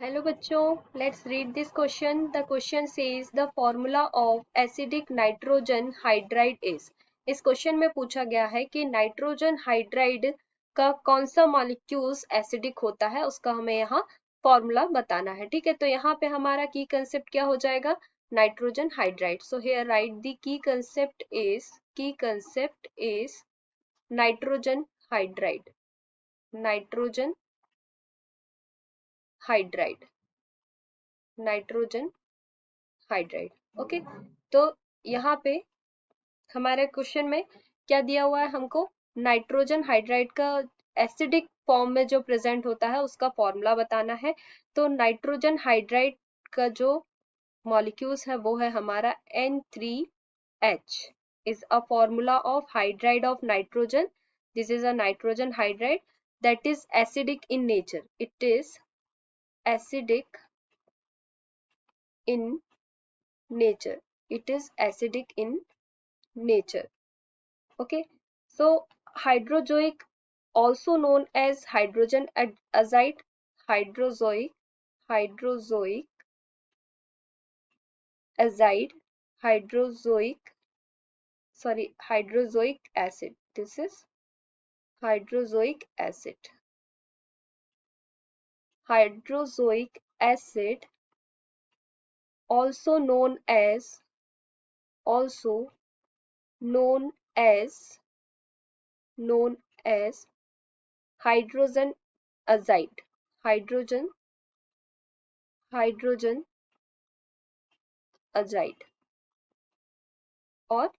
Hello bachcho, let's read this question. The question says the formula of acidic nitrogen hydride is. इस question में पूछा गया है कि नाइट्रोजन हाइड्राइड का कौन सा मॉलिक्यूल्स एसिडिक होता है, उसका हमें यहाँ फॉर्मूला बताना है। ठीक है, तो यहाँ पे हमारा की कंसेप्ट क्या हो जाएगा, nitrogen hydride. So here right the key concept is nitrogen hydride, nitrogen hydride, nitrogen hydride. Okay, तो यहाँ पे हमारे क्वेश्चन में क्या दिया हुआ है, हमको नाइट्रोजन हाइड्राइड का एसिडिक फॉर्म में जो प्रेजेंट होता है उसका फॉर्मूला बताना है। तो नाइट्रोजन हाइड्राइड का जो मॉलिक्यूल्स है वो है हमारा N3H is a formula of hydride of nitrogen. This is a nitrogen hydride that is acidic in nature. It is acidic in nature. It is acidic in nature. Okay, so hydrozoic, also known as hydrogen azide, hydrozoic, hydrozoic azide, hydrozoic, sorry, hydrozoic acid. This is hydrozoic acid. Hydrozoic acid, also known as, also known as, known as hydrogen azide, hydrogen, hydrogen azide or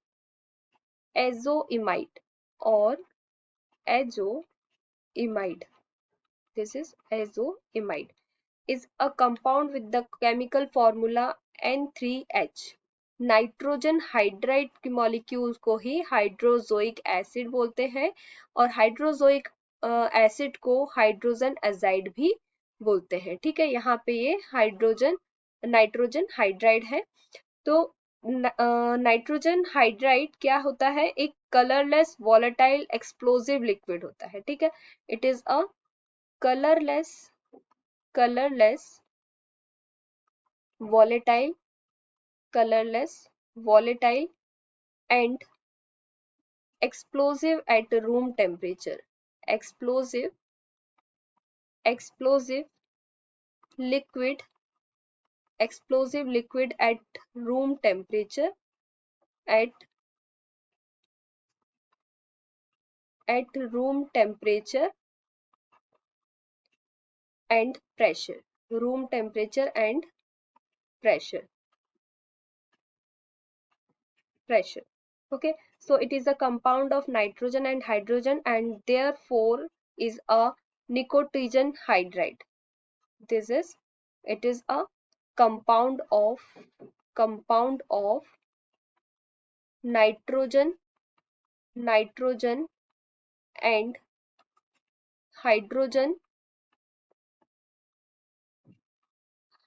azoimide or azoimide. This is azoimide is a compound with the chemical formula N3H. Nitrogen hydride की molecule को ही hydrazoic acid बोलते हैं और hydrazoic acid को hydrogen azide भी बोलते हैं। ठीक है, यहाँ पे ये हाइड्रोजन नाइट्रोजन हाइड्राइड है। तो नाइट्रोजन हाइड्राइड क्या होता है, एक कलरलेस वॉलेटाइल एक्सप्लोजिव लिक्विड होता है। ठीक है, it is a colourless, colourless volatile, colorless volatile and explosive at room temperature, explosive, explosive liquid, explosive liquid at room temperature, at room temperature and pressure, room temperature and pressure, pressure. Okay, so it is a compound of nitrogen and hydrogen and therefore is a nicotigen hydride. This is, it is a compound of, compound of nitrogen, nitrogen and hydrogen,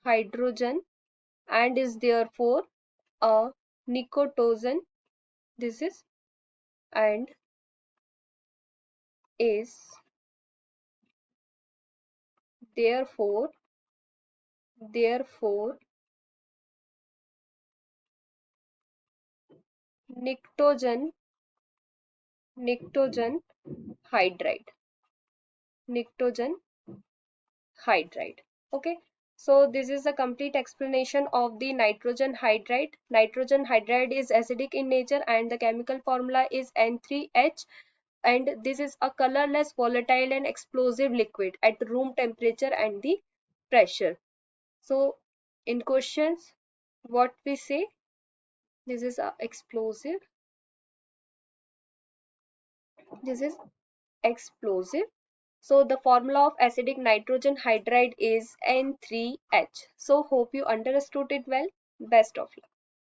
hydrogen and is therefore a nicotogen. This is, and is therefore, therefore nicotogen, nicotogen hydride, nicotogen hydride. Okay, so this is a complete explanation of the nitrogen hydride. Nitrogen hydride is acidic in nature and the chemical formula is N3H, and this is a colorless volatile and explosive liquid at room temperature and the pressure. So in questions what we say, this is a explosive, this is explosive. So the formula of acidic nitrogen hydride is N3H. So hope you understood it well. Best of luck.